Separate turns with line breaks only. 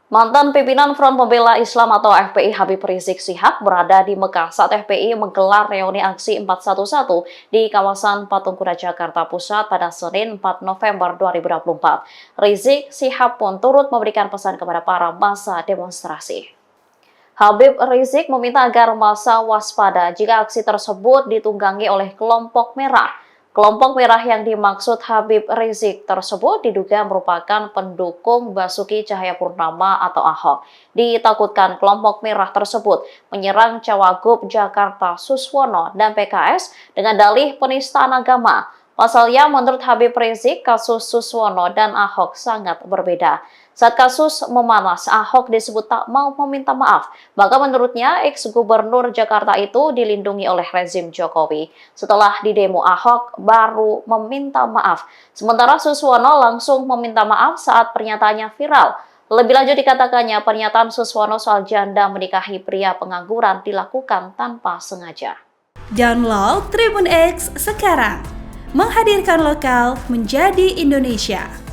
Mantan pimpinan Front Pembela Islam atau FPI Habib Rizik Syihab berada di Mekah saat FPI menggelar reuni aksi 411 di kawasan Patung Kuda Jakarta Pusat pada Senin 4 November 2024. Rizik Syihab pun turut memberikan pesan kepada para massa demonstrasi. Habib Rizik meminta agar massa waspada jika aksi tersebut ditunggangi oleh kelompok merah. Kelompok merah yang dimaksud Habib Rizik tersebut diduga merupakan pendukung Basuki Cahayapurnama atau Ahok. Ditakutkan kelompok merah tersebut menyerang Cawagup Jakarta Suswono dan PKS dengan dalih penistaan agama. Pasalnya, menurut Habib Rizik, kasus Suswono dan Ahok sangat berbeda. Saat kasus memanas, Ahok disebut tak mau meminta maaf. Maka menurutnya, ex-gubernur Jakarta itu dilindungi oleh rezim Jokowi. Setelah didemo, Ahok baru meminta maaf. Sementara Suswono langsung meminta maaf saat pernyataannya viral. Lebih lanjut dikatakannya, pernyataan Suswono soal janda menikahi pria pengangguran dilakukan tanpa sengaja.
Download Tribun X sekarang, menghadirkan lokal menjadi Indonesia.